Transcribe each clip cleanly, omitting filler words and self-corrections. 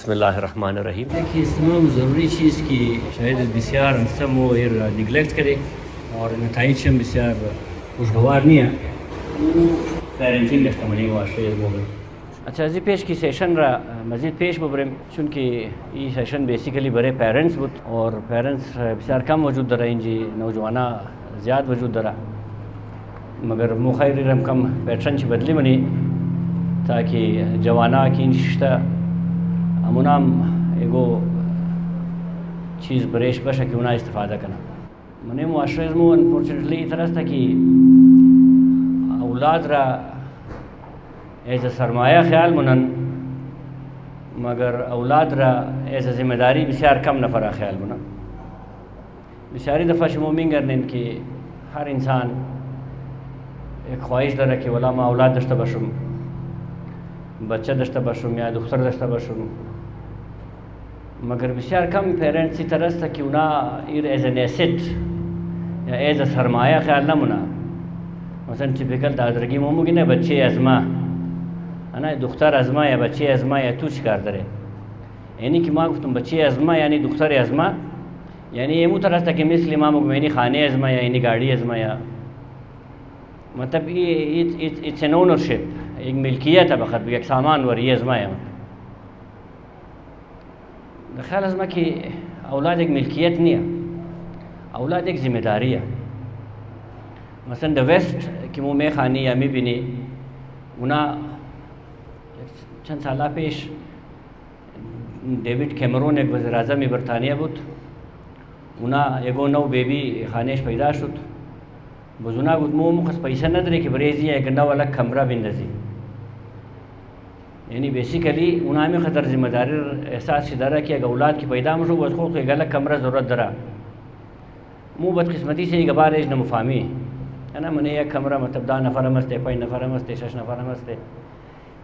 बिस्मिल्लाहिर्रहमानिर्रहीम। देखिए, तमाम ज़रूरी चीज़ की शायद बसियार समो एर निग्लेक्ट करे और नताइज हम बसियार खुशगवार नहीं है पेरेंटिंग दस्तमनी वाशे बोल। अच्छा जी पेश की सेशन रा मज़ीद पेश बब्रम चूँकि ये सेशन बेसिकली बड़े पेरेंट्स बुत और पेरेंट्स बसियार कम वजूद दरा इंजी नौजवाना ज़्यादा वजूद दरा मगर मुखैर रम कम पैटर्न ची बदली मनी ताकि जवाना की इंशिता अमुनाम एगो चीज़ बरेश बशा कि उना इस्तेफादा करना मने मुआशरे में अनफॉर्चुनेटली इस तरह था कि औलाद रा एज अ सरमाया ख्याल मुनन मगर औलाद रा एज अ जिम्मेदारी बिसार कम नफरा ख्याल मुना बिसारी दफ़ा शमोमिंग करने कि हर इंसान एक ख्वाहिश दर कि वला मा औलाद दश्ता बशुम बच्चा दश्ता बशुम या दुख्तर दश्ता बशुम मगर बिसार कम पेरेंट्स इस तरह था कि उना इर एज एन एसेट या एज अ सरमाया ख्याल ना मुना मसलन टिपिकल दादरगी मोमुगी ना बच्चे आजमा है ना दुख्तर आजमा या बच्चे आजमा या तू शिकार दरे यानी कि माँ तुम बच्चे आजमा यानी दुख्तर आजमा यानी ये तरह था कि मिसल माँ मैंने खाने आजमा या यानी गाड़ी आजमा या मतलब ये इट्स एन ओनरशिप एक मिल्कियत है बखत भी एक सामान वर ये आजमाया ख्याल आजमा कि औलाद एक मिल्कियत नहीं है औलाद एक ज़िम्मेदारी है मसलन द वेस्ट कि मुँह में खानी या मी बिनी उना चंद साल पेश डेविड कैमरून एक वज़ीर आज़म बरतानिया बुत उना एगो नौ बेबी खानेश पैदा शुत बुजुना गुत मुँह मुखस पैसा न दरे कि बरेजी एक गंदा वाला कमरा बिंदजी यानी बेसिकली उना में ख़तर ज़िम्मेदारी एहसास शिदारा कि अगर औलाद की पैदा मशो बस खो एक अलग कमरा ज़रूरत दरा मुँह बदकिस्मती से एक बार एज न मुफामी है ना मने एक कमरा मतलब दा नफ़र मस्ते पाई नफ़र मस्ते शश नफ़र मस्ते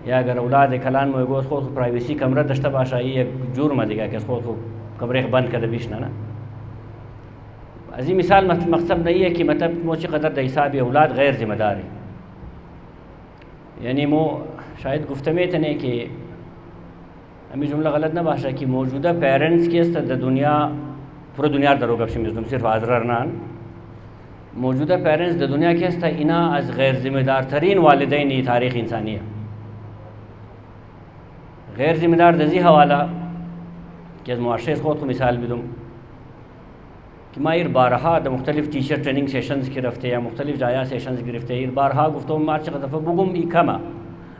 या अगर औलाद कलान में गो खो प्राइवेसी कमरा दश्ता बाशाई एक जुर्म दिगा कि खो कमरे बंद कर बीच ना अजी मिसाल मकसद नहीं है कि मतलब मोची कदर दहिसाब औलाद गैर ज़िम्मेदार है यानी मो शायद गुफ्तमे तने कि हमें जुमला गलत ना बाशा कि मौजूदा पेरेंट्स के द दुनिया पूरा दुनिया दरोगा तुम सिर्फ आजरान मौजूदा पेरेंट्स द दुनिया के इना अज गैर ज़िम्मेदार तरीन वालिदैन तारीख़ इंसानिया गैर ज़िम्मेदार दजी हवाला कि मुआशरे ख़ुद को मिसाल भी दूँ कि मायर बारहा द मुख्तलिफ टीचर ट्रेनिंग सेशंस की रफ्ते या मुख्तलिफ जाया सेशंस की रफ्ते इर बारहा गुफ्तों मार्च दफ़ा बुगुम इकमा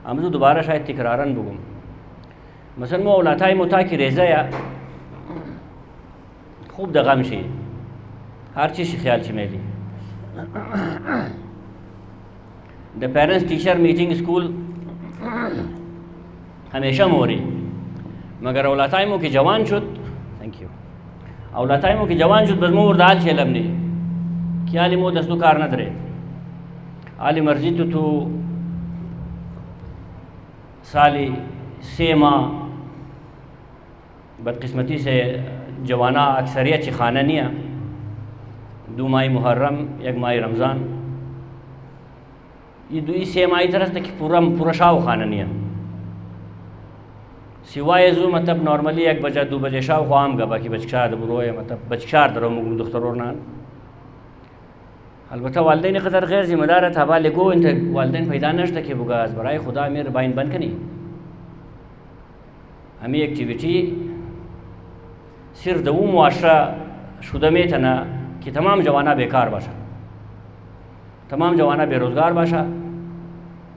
हमजो दोबारा शायद तिकरारन बुगुम मसलन मो औलाताई मुता की रेज़ा या खूब दगाम शी हर चीज़ ख्याल चिमेली the parents teacher meeting school हमेशा मोरी मगर औलाताई मो की जवान शुद थैंक यू औलाताई मो की जवान शुद बजमो दाल छेलम ने कि आली मो दस्तु कार न दरे आली मर्जी तो साली से माँ बदकिस्मती से जवाना अक्सरियत ची खाना निया दो माही मुहर्रम एक माही रमज़ान ये दुई से माही तरह तक पूरा शाव खाना निया सिवाय जू मतलब नॉर्मली एक बजा दो बजे शाव ख़ाम गबा कि बचकार दबरो मतलब बचकार दरो मुगम दुख्तरों नान अलबत्ता वालदेन क़दर गैर ज़िम्मेदार था बाले गो इन वालदेन पैदा नश्ता कि बुगाज बराए खुदा मेरे बाइन बन कनी हमें एक्टिविटी सिर्फ दो मुआशरा शुदा में तना कि तमाम जवाना बेकार बाशा तमाम जवाना बेरोज़गार बाशा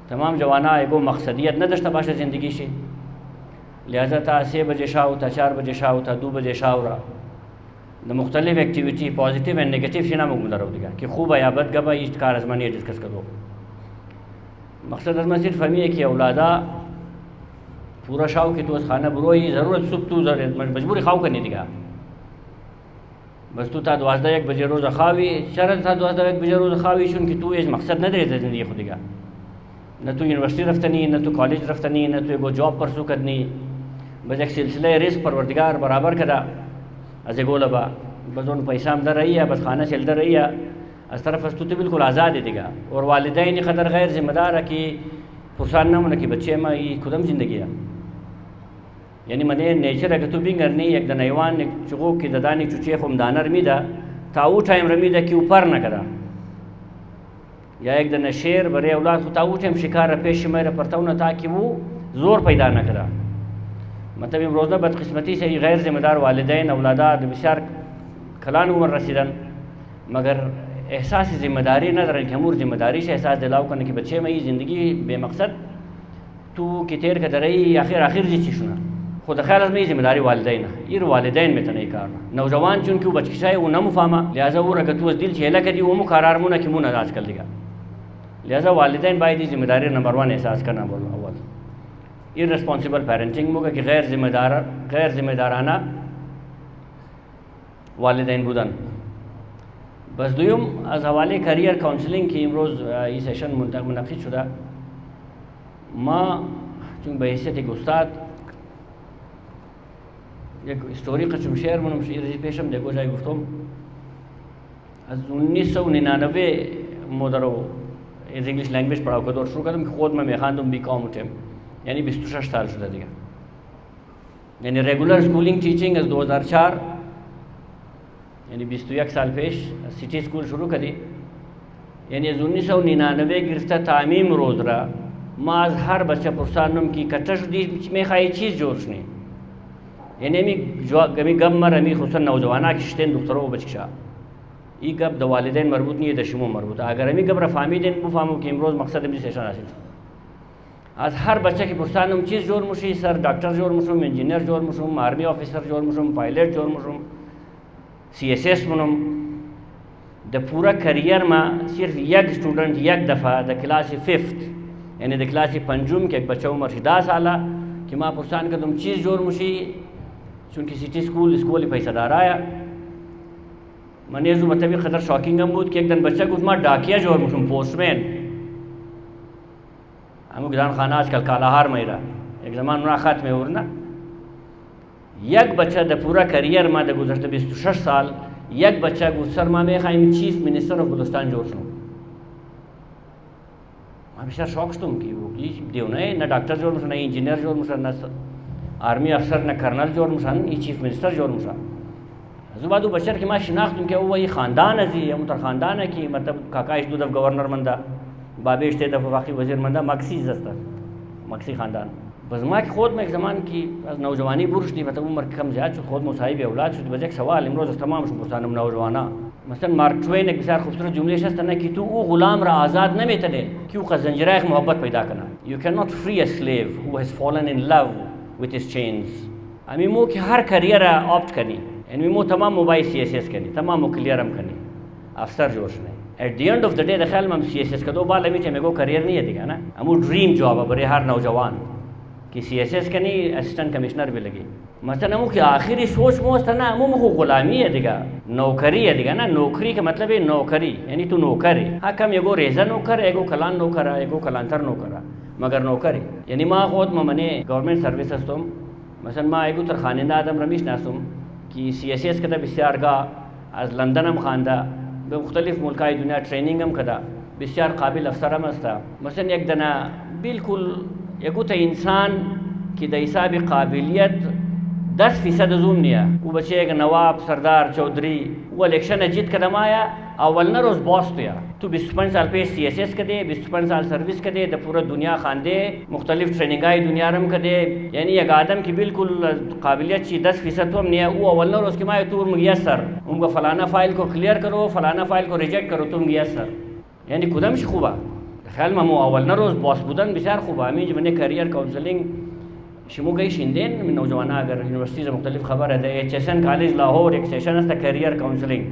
तमाम जवाना एगो मकसदियत न दश्ता बाशा ज़िंदगी से लिहाजा था 6 बजे शाव था 4 बजे शाव था 2 बजे शाव रहा द मुख्तलिफ एक्टिविटी पॉजिटिव एंड नेगेटिव शिना मुगमदा रहो दिगा कि खूब या बद गबा इश्त कार अजमानी डिस्कस करो मकसद अजमा सिर्फ हमी है कि औलादा पूरा शाव कि तो खाना बुरो ही ज़रूरत सुब तू मजबूरी खाओ करनी दिगा बस तू था 12-1 बजे रोज़ा खावी शरत था 12-1 बजे रोज़ा खावी शुन कि तू एज मकसद न दे ज़िंदगी खुदिगा न तो यूनिवर्सिटी रफ्तनी न तो कॉलेज रफ्तनी न तो एगो जॉब परसू करनी बस एक सिलसिले रिस्क परवरदिगार बराबर कदा अजे गोलबा बस उन पैसा आमदा रही है बस खाना चलता रही है अस तरफ तो बिल्कुल आज़ाद है दिगा और वालिदैन क़दर गैर ज़िम्मेदार है कि पुरसान न होना कि बच्चे में ये खुदम ज़िंदगी है یعنی منه نیچر اگه تو بینگرنی یک دنیوان چقو که ددانی چوچه خمدانر میده تا او ٹائم رمیده که او پر نکده یا یک دن شیر برای اولاد خود تا او ٹائم شکار پیش میره پرتاونه تا که او زور پیدا نکده. مطلب امروزه بدقسمتی سے غیر ذمہ دار والدین اولادات بسیار کلان عمر رسیدن مگر احساس ذمہ داری نہ دارن کہ امور ذمہ داری سے احساس دلاو کرنے کہ بچے میں زندگی بے مقصد تو کی تیر کا درئی آخر جی چیشنا خود خیال از میں ذمہ داری والدین یہ والدین میں تنہی کار نوجوان چون کہ بچکشائے وہ نہ مفاما لہذا وہ اگر تو دل چھیلا کدی وہ قرار منا کہ من انداز کر دیگا لہذا والدین باید ذمہ داری نمبر 1 احساس کرنا بول اول irresponsible parenting موقع کہ غیر ذمہ دارانہ والدین بودن. بس دویم از حواله کاریر کانسلینگ که امروز این سیشن منعقد شده ما چون به حیثیت یک استاد یک استوری قسم شعر منم شعر پیشم دیگه جای گفتم از 1999 مدرو از انگلیش لنگویج پڑھاو کردم شروع کردم که خود من میخواندم بی کام تیم یعنی 26 سال شده دیگه یعنی ریگولر اسکولینگ ٹیچنگ از 2004 یعنی 21 سال پیش سٹی اسکول شروع کردی یعنی از 1999 گرفته تعمیم روز را ما از هر بچه پرسانم کی کتش دی میخوای چیز جورش نی یعنی می گب مر می خصوصا نوجوانا کشتن دخترو و بچکشا ای گب د والدین مربوط نیه د شمو مربوط اگر می گب را فهمیدین بفهمو که امروز مقصد می سیشن حاصل از هر بچه کی پرسانم چیز جور مشی سر ڈاکٹر جور مشم انجینئر جور مشم آرمی آفیسر جور مشم پایلٹ جور مشم CSS منم د پورا کریئر ما صرف یک سٹوڈنٹ یک دفعہ د کلاس 5th یعنی د کلاس 5م کے ایک بچہ عمر 10 سالہ کہ ما پرسان کدم چیز جور مشی چونکہ سٹی اسکول پیسہ دار آیا منیزو مطلب قدر شاکنگ هم بود که یک دن بچه گفت ما ڈاکیا جور مشم پوسٹمین همو گدان خانه آجکل کالاهار میرا یک زمان اونا ختمه ورنه یک بچه د پورا کریئر ما د گذشته 26 سال یک بچه گفت سر ما میخوایم چیف منیستر آف بلوچستان جور شم ما بسیار شاک شدم که دیو نه ڈاکٹر جور مشن نه انجینئر جور مشن نه آرمی افسر نه کرنل جور مشن این چیف منیستر جور مشن از بعد او بچر که ما شناختم که او ای خاندان ازی متر خاندانه که مطلب کاکایش دو دف گورنر منده بابیش ته دف واقعی وزیر منده مکسی زسته مکسی خاندان بس ما که خود یک زمان که از نوجوانی برش دی مطلب عمر کم زیاد شد خود مصاحب اولاد شد بس یک سوال امروز از تمام شد پرسانم نوجوانا مثلا مارک توین یک بسیار خوبصورت جمله شست نه که تو او غلام را آزاد نمیتنه که او زنجیره محبت پیدا کنه you cannot free a slave who has fallen in love with his chains امی مو که هر کریئر را آپت کنی یعنی مو تمام موبایل CSS کنی تمام کلیئر هم کنی افسر جوش نه at the end of the day د خیال مم CSS کدو بالا میچه میگو کریئر نیه دیگه نه امو ڈریم جاب برای هر نوجوان کہ CSS کنی اسسٹنٹ کمشنر بھی لگی مثلا مو کہ آخری سوچ مو است نا مو غلامی ہے دیگا نوکری ہے دیگا نا نوکری کا مطلب ہے نوکری یعنی تو نوکر ہے ہاں کم یگو ریزا نوکر ایگو کلان نوکر ایگو کلانتر نوکر مگر نوکر ہے یعنی ما خود منے گورنمنٹ سروس استم مثلا ما ایگو تر خاننده آدم رمیش ناسم کہ CSS کدا بسیار گا از لندن هم خانده به مختلف ملکای دنیا ٹریننگ هم کدا بسیار قابل افسر هم استا مثلا یک دنا بالکل یکو تا انسان که د حساب قابلیت 10% زوم نیه او بچه یک نواب سردار چودری او الیکشن جیت کدم آیا اول روز باس تویا تو 25 سال پیش CSS کده 25 سال سروس کده د پورا دنیا خانده مختلف ٹریننگای دنیا رم کده یعنی یک آدم کی بالکل قابلیت چی 10% هم نیه او اول روز که ما تو میسر ان کو فلانا فایل کو کلیئر کرو فلانا فایل کو ریجکت کرو تو میسر یعنی کدامش خوبه خیال ما اول روز باس بودن بسیار خوبه همین من کریئر کانسلینگ شمو گئی شندین من نوجوانا اگر یونیورسٹیز مختلف خبر ہے HSN کالج لاہور ایک سیشن است کریئر کانسلینگ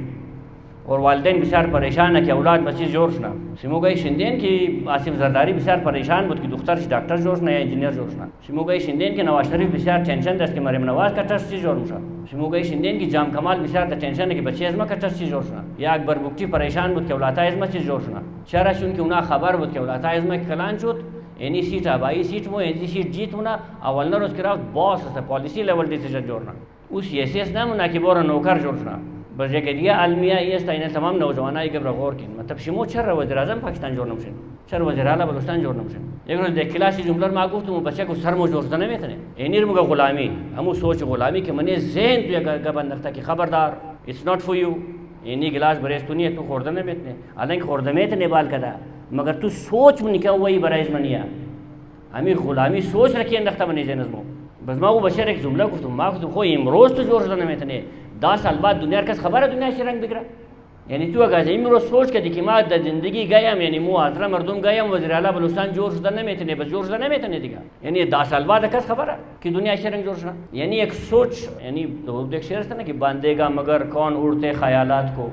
اور والدین بسیار پریشان ہے کہ اولاد بچی جوش نہ شمو گئی شندین کی آصف زرداری بسیار پریشان بود کہ دختر ڈاکٹر جوش نہ یا انجینئر جوش نہ شمو گئی شندین کی نواز شریف بسیار ٹینشن دست کہ مریم نواز کا ٹرس چیز جوڑ مشا شمو گئی شندین کی جام کمال بسیار ٹینشن ہے کہ بچی ازما کا ٹرس چیز جوڑ نہ یا اکبر بکٹی پریشان بود کہ اولاد ازما چیز جوڑ نہ چرا چون کہ انہا خبر بود کہ اولاد ازما کلان شد اینی سیٹ آبائی سیٹ مو اینی سیٹ جیت ہونا اول روز کرافت باس است پالیسی لیول ڈیسیژن جوڑنا اس CSS نہ منا کہ بورا نوکر جوڑنا बस ये कह दिया अलमिया ये स्ताइन तमाम नौजवान के गौर की मतलब शिमो छर वज़ीर आज़म पाकिस्तान जोड़ नमशन छर वज़ीर आला बलूचिस्तान जोड़ नमशन एक रोज़ देख क्लास जुमलर मागू तो बच्चे को सर मो जोड़ तने में तने एनीर मुगा गुलामी हम सोच गुलामी के मने ज़हन तो ये गबन रखता कि खबरदार it's not for you any गिलास बरेस तू नहीं तू खोरदने में इतने हालांकि खोरदमे तने बाल कदा मगर तू सोच में निका वही बराइज मनिया हमें गुलामी सोच रखिए रखता बने जैनज़मो बस माँ वो बशर एक जुमला को तुम माँ को तुम खो इमरोज़ तो जोड़ तने में तने 10 साल बाद दुनिया का खबर है दुनिया से रंग बिगड़ा यानी तू अगर इमरोज़ सोच के दिखी माँ ज़िंदगी गया यानी मुँह आतरा मरदूम गया वज़ीर आला बलूचिस्तान जोड़ तने में तने बस जोड़ तने में तने दिखा यानी 10 साल बाद अकस खबर है कि दुनिया से रंग जोड़ना यानी एक सोच यानी एक शेर था ना कि बांधेगा मगर कौन उड़ते ख्यालात को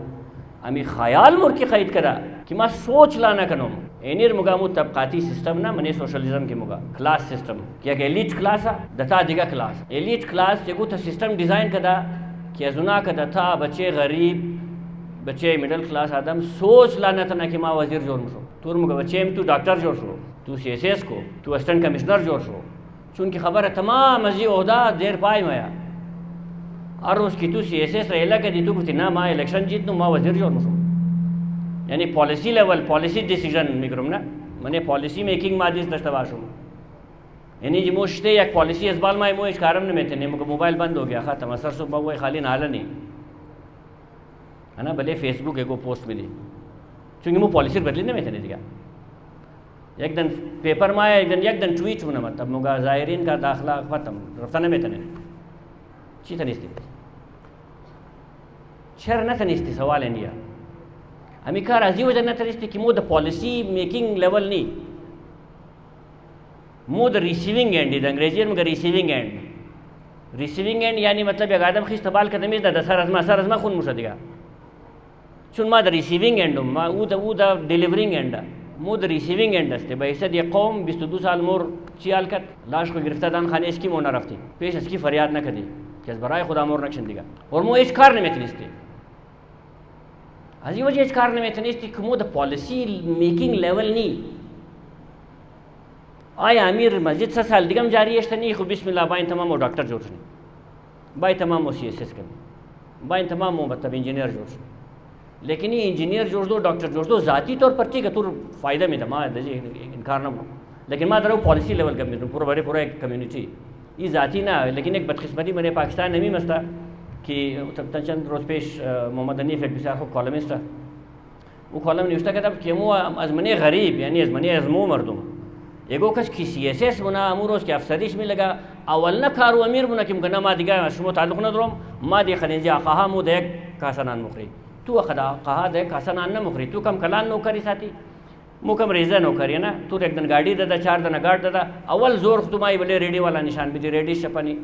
हमें ख्याल मुर्की क़ैद करा कि माँ सोच लाना कनो एनिर मुगामू तबकाती सिस्टम ना मने सोशलिज्म के मुगा क्लास सिस्टम क्या कि एलिट क्लास दता दिगा क्लास एलिट क्लास जगू था सिस्टम डिज़ाइन कदा कि अजुना का दता बच्चे गरीब बच्चे मिडल क्लास आदम सोच लाना था ना कि माँ वज़ीर जोड़ शो तुर मुगा बच्चे में तू डॉक्टर जोड़ शो तू CSS को तू असिस्टेंट कमिश्नर जोड़ शो चूँकि खबर है तमाम मजी ओहदा देर पाए माया और उसकी तू CSS रहेला के दी तू कुछ ना माँ इलेक्शन जीत नू माँ वज़ीर जोड़ शो यानी पॉलिसी लेवल पॉलिसी डिसीजन मिक्रोम ना मने पॉलिसी मेकिंग मादिस दस्तवाशो यानी जी मुश्ते एक पॉलिसी इस्बाल माय मो इस कारण में थे मुझे मोबाइल बंद हो गया ख़त्म असर सुबह वो खाली नाला नहीं है ना भले फेसबुक एक पोस्ट मिली चूँकि वो पॉलिसी बदली नहीं में थे दिया एक दिन पेपर में एक दिन ट्वीट होना मतलब मुगा ज़ायरीन का दाखला ख़त्म रफ्ताने में थे ची थनिस्ती शर न थनिस्ती सवाल इंडिया हमें कहा राजी वजह न थनिस्ती कि मो द पॉलिसी मेकिंग लेवल नहीं मो द रिसीविंग एंड इधर अंग्रेजी में रिसीविंग एंड यानी मतलब एक आदम खिस तबाल का तमीज़ द सर अजमा खून मुशा दिया चुन मा द रिसीविंग एंड मा वो द डिलीवरिंग एंड मो द रिसीविंग एंड अस्ते बहसद ये कौम 22 साल मोर चियाल कत लाश को गिरफ्तार दान खाने इसकी मोना रफ्ती पेश इसकी फरियाद न करी कि बराए खुदा मोर नक्शन दिगा और मो इस कार में थनिस्ती अजी वजह इस कारण में थनिस्ती कि मो द पॉलिसी मेकिंग लेवल नहीं आया अमीर मस्जिद से साल दिगम जारी है नहीं खूब बिस्मिल्लाह बाइन तमाम वो डॉक्टर जोड़ बाई तमाम वो CSS कर बाइन तमाम वो मतलब इंजीनियर जोड़ लेकिन ये इंजीनियर जोड़ दो डॉक्टर जोड़ दो ज़ाती तौर पर ठीक है तुर फ़ायदा में था माँ इनकार ना हो लेकिन माँ तरह पॉलिसी लेवल का मिलूँ पूरा एक कम्युनिटी ये ज़ाती ना लेकिन एक बदकिस्मती मैंने पाकिस्तान नहीं मस्ता कि चंद रोज़ पेश मोहम्मद हनीफ एक बिसार को कॉलमिस्ट था वो कॉलम न्यूज़ कहता कि वो अजमने गरीब यानी अजमने अजमो मरदूम एगो कस की CSS मुना अमूरोज के अफसरिश में लगा अवल न खारू अमीर मुना किम गना मा दिगा शुमो ताल्लुक न दरोम मा दे खनिजा कहा मु दे कासनान मुखरी तू अखदा कहा दे कासनान न मुखरी तू कम कलान नौकरी साथी मु कम रेजा नौकरी ना तू एक दिन गाड़ी दादा 4 दिन गाड़ दादा अवल जोर तुम्हारी बोले रेडी वाला निशान भी रेडी छपनी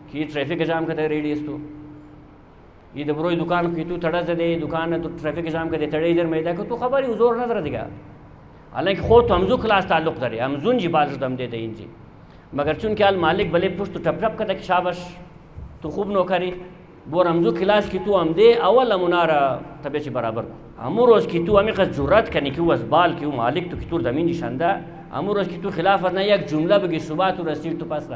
कि ट्रैफिक जाम करते रेडी तू ये दबरोई दुकान की तू थड़ा से दे दुकान तू ट्रैफिक जाम करते थड़े इधर मैदा को तू खबर ही जोर नजर दिगा हालांकि खो तो हमजू खिलास ताल्लुक करे हमजून जी बाल दम दे इन जी मगर चुन क्या मालिक भले पुष्ट टप टप कर कि शाबाश तो खूब नौकरी बोर हमजू खिलास की तू हम दे अवल मुनारा तबे बराबर हमू रोज़ की तू हमें कस जरूरत करने की वसबाल की मालिक तो कितूर दमीन निशानदा हमू रोज़ की तू खिलाफ ना एक जुमला बगी सुबह तू रसीद तो पास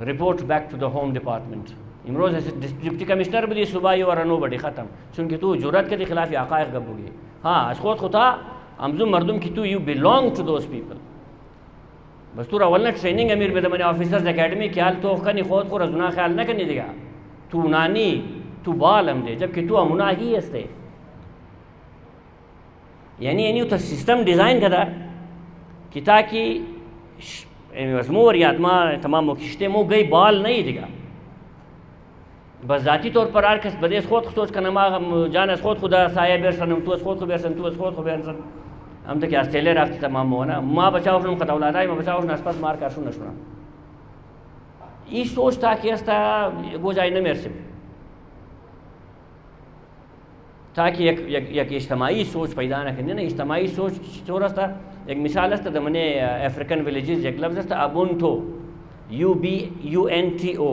report back to the home department इमरोज़ डिप्टी कमिश्नर भी सुबह ये और नो बड़ी ख़त्म चूँकि तू जरूरत के खिलाफ आकायक गबूगी हाँ अशखोत खुदा हमजू मरदुम की तू you belong to those people बस तू अवल ट्रेनिंग अमीर बेद मैंने ऑफिसर्स अकेडमी ख्याल तो खनी खोद को रजुना ख्याल न करने देगा तू नानी तू बाल हम दे जबकि तू अमुना ही हंसते यानी तो सिस्टम डिज़ाइन करा कि ताकि मजमू और आत्मा तमाम किश्ते मो गई बाल नहीं देगा बस ज़ाती तौर पर आर कस बदेस खोद सोच का नमा जान खोद खुदा साया बेरसन तू खोद को बेरसन तू खोद को बेरसन हम तो क्या ऑस्ट्रेलिया राफ्ती तमाम हो ना माँ बचाओ शुरू खतौला रहा है माँ बचाओ आसपास मार कर सुना सुना ये सोच था कि ऐसा वो जाए न मेरे से ताकि एक इज्तमाही सोच पैदा न करनी ना इज्तमाही सोच चोरस था एक मिसाल है तो मैंने अफ्रीकन विलेजेस एक लफ्ज़ था अबुंटो UBUNTO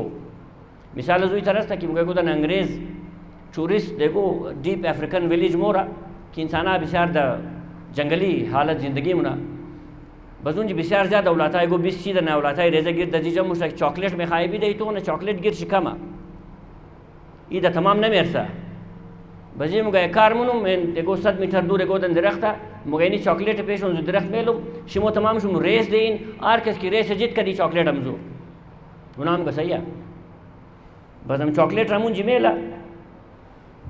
मिसाल हुई तरह था कि मुझे को अंग्रेज़ टूरिस्ट देखो डीप अफ्रीकन विलेज मोरा कि इंसाना बिसार द जंगली हालत ज़िंदगी मुना बजून जी बिसार ज़्यादा उलाता है गो 20 चीज़ ना उलाता है रेजा गिर दजीजा मुश्तक चॉकलेट में खाए भी दे तो ना चॉकलेट गिर शिकामा ईदा तमाम न मेरसा बजे मुगा कार मुनु में देखो 100 मीटर दूर एगो दन दरख्त मुगैनी चॉकलेट पेश उन दरख्त मेलुम शिमो तमाम शुम रेस देन आर किस की रेस जित कदी चॉकलेट हमजो गुनाम का सैया बस हम चॉकलेट रमुन जिमेला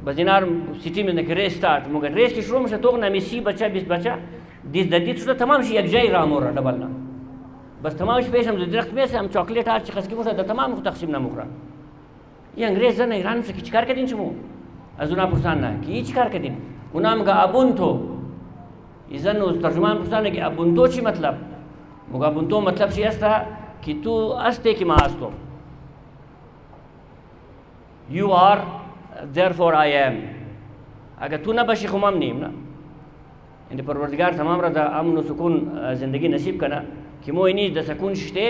बजिनार सिटी में नके रेस स्टार्ट मुगा रेस की शुरू में तो ना मिसी बच्चा 20 बच्चा दिस ददी तो तमाम शी एक जाई राम और डबलना बस तमाम पेश हम दरख्त में से हम चॉकलेट आर चिकस की मुसा तमाम को तकसीम ना मुकरा ये अंग्रेज ने ईरान से किचकार के दिन चमो अजुना पुरसान ना की चिकार के दिन उनाम का अबुन तो इजन उस तर्जुमान पुरसान के अबुन तो ची मतलब मुगा अबुन तो मतलब शी अस्ता कि तू अस्ते की मास्तो you are therefore I am अगर तू ना बशी खुमाम नीम ना इन परवरदिगार तमाम रजा अमन व सुकून ज़िंदगी नसीब करना कि मोइनी द सकून शिते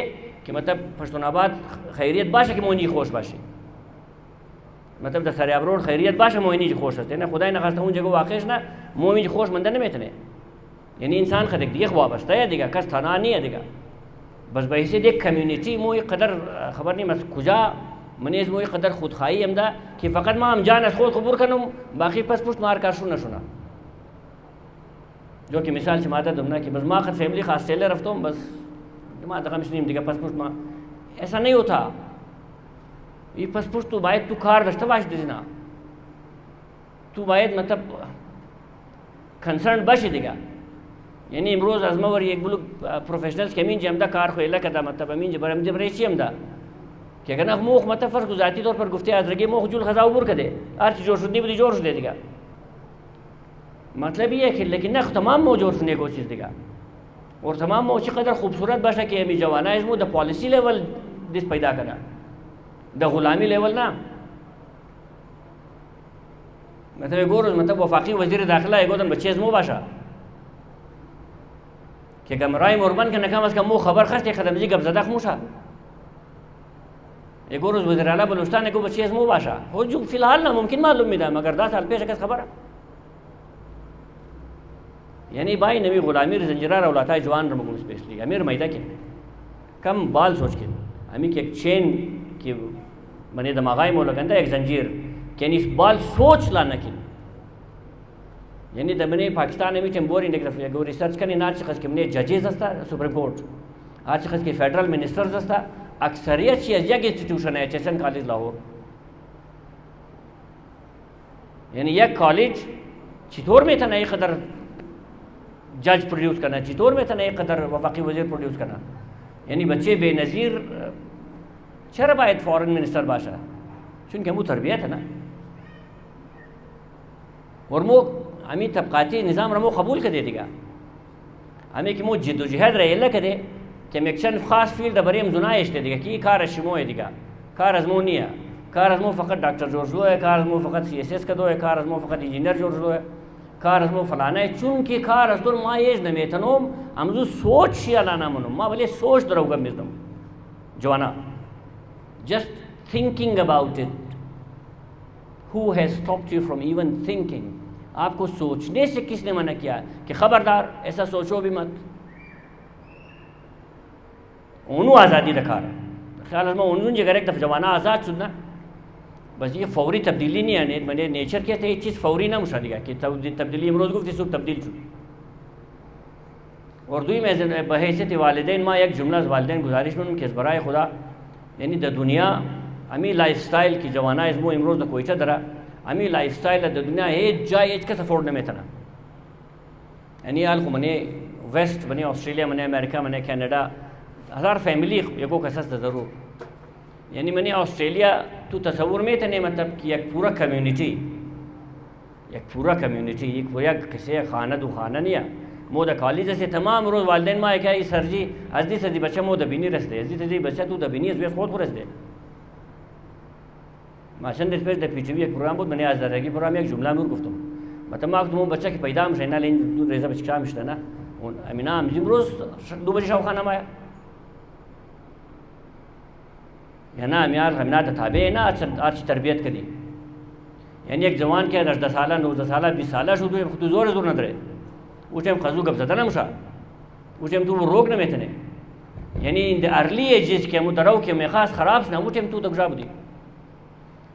कि मतलब पश्तूनाबाद खैरियत बाशा कि मोइनी खोश बाशी मतलब द सरियाब रोड खैरियत बाशा मोइनी जी खोश हस्ते ना खुदा न खास्ता हूँ जगह वाक़िश ना मोइनी खोश मंदन में इतने यानी इंसान खदेक दिए वाबस्ता है दिगा कस थाना नहीं है दिगा बस बहसे देख कम्युनिटी मोई कदर खबर नहीं मस खुजा मनीज मोई कदर खुद खाई हमदा कि फ़कत माँ हम जान खुद खबर करूँ बाकी पस पुष्ट मार कर सुना सुना जो कि मिसाल से माता दुमना कि बस माँ खद फैमिली खास टेलर रफ्तों बस माँ तक मिसनीम दिगा पस पुष्ट माँ ऐसा नहीं होता ये पस पुष्ट तू बायत तू कार दस्ता बाश दिजना तू बायत मतलब कंसर्न बश दिगा यानी इमरोज़ अजमावर एक बुलुक प्रोफेशनल्स के अमीन जमदा कार खोला करता मतलब अमीन जबर हम जब रेची हमदा कि अगर ना मोख मतलब फ़र्क ज़ाती तौर पर गुफ्ते आज लगे मोख जुल खजा उबर कर दे आज जोर सुननी बड़ी जोर दे देगा मतलब ये कि लेकिन ना तमाम मो जोर सुनने को चीज़ देगा और तमाम मो कदर खूबसूरत बाशा कि अमी जवाना इसमें द पॉलिसी लेवल दिस पैदा करना द गुलामी लेवल ना मतलब एगो रोज़ मतलब वफाकी वज़ीर दाखिला एगो दन बच्चे इसमो बाशा कि गमराई मोरबन के नकाम अस का मुँह खबर खस्ते ख़त्म जी गबज़दा खमूशा एगो रोज़ वज़ीर आला बलूचिस्तान एगो बच्चे इसमो बाशा हो जो फ़िलहाल ना मुमकिन मालूम मिला मगर 10 साल पेश अकस खबर यानी भाई नवी गुलामी जंजीरा रौलाता जवान रमगुम स्पेशली अमीर मैदा के कम बाल सोच के हमें कि एक चेन की मने दमागाई मोल लगता एक जंजीर कि इस बाल सोच लाना की यानी दमने पाकिस्तान में टेम्बोरी ने रिसर्च करने ना चखस के मने जजेस हस्ता सुप्रीम कोर्ट आज चखस के फेडरल मिनिस्टर्स हस्ता अक्सरियत शिया के इंस्टीट्यूशन है एचएसएन कॉलेज लाहौर यानी यह कॉलेज चित्तौड़ में था नए कदर जज प्रोड्यूस करना चित्तौड़ में था नए कदर वफाकी वज़ीर प्रोड्यूस करना यानी बच्चे बेनज़ीर शरब आयत फॉरेन मिनिस्टर बाशा चूँकि हमू तरबियत है ना और मो हमें तबक़ाती निज़ाम रमो कबूल कर दे देगा हमें कि मो जिद्दोजहद रहे करे कि हम एक्शन ख़ास फील्ड बरे हम जुनाइश दे देगा कि कार अशमो है देगा कार अजमो नहीं है कार अजमो फ़कत डॉक्टर जोर्जो है कार अजमो फ़कत CSS का दो है कार अजमो फ़कत इंजीनियर जोर्जो है कार अजमो फलाना है चूँकि कार अजदुर माँ एज नमेतनोम हमजू सोच शिया लाना मनो माँ भले सोच दरोगा मिजदम जवाना just thinking about it who has stopped you from even thinking आपको सोचने से किसने मना किया कि खबरदार ऐसा सोचो भी मत उन्होंने आज़ादी रखा रहा ख्याल में उन्होंने जगह एक दफ़ा जवाना आज़ाद सुनना बस ये फ़ौरी तब्दीली नहीं आने मैंने नेचर के थे एक चीज़ फ़ौरी ना मुशादिगा कि तब्दीली इमरोज़ गुफ्ती सुख तब्दील चुन और दुई में बहैसियत वालिदैन माँ एक जुमला वालिदैन गुजारिश में उनके बराए खुदा यानी द दुनिया अमी लाइफ स्टाइल की जवाना इसमो इमरोज़ द कोई दरा अमी लाइफ स्टाइल द दुनिया एज जाए एज का अफोर्ड में था यानी आल को मने वेस्ट बने ऑस्ट्रेलिया मने अमेरिका मने कनाडा हज़ार फैमिली एगो कसस ज़रूर यानी मैंने ऑस्ट्रेलिया तो तस्वुर में थे मतलब कि एक पूरा कम्युनिटी एक पूरा किसी खाना दो खाना नहीं है मोद कॉलेज से तमाम रोज़ वालदेन माँ क्या ये सर जी अजदी सदी बच्चा मो दबीनी रस दे अजदी सदी बच्चा तू दबीनी इस खुद रस दे माशन रिस्पेक्ट द पीछे भी एक प्रोग्राम बहुत मैंने आज रहेगी प्रोग्राम एक जुमला में गुफ्तूँ मतलब माँ तुम बच्चा की पैदा हम रहना लेन दूध रेजा बच्चा मिश्ता ना अमीना हम जिम रोज़ 2 बजे शाह खाना माया या ना हम यार हमना तथाबे है ना अच्छी तरबियत करी यानी एक जवान के 10 साल 9 साल 20 साल शुरू तो जोर जोर न रहे उस टाइम खजू गप ज़्यादा ना मुशा उस टाइम तू वो रोग न मेतने यानी इन द अर्ली एजेस के मुदरव के में ख़ास ख़राब ना उस टाइम तू तक जाब दी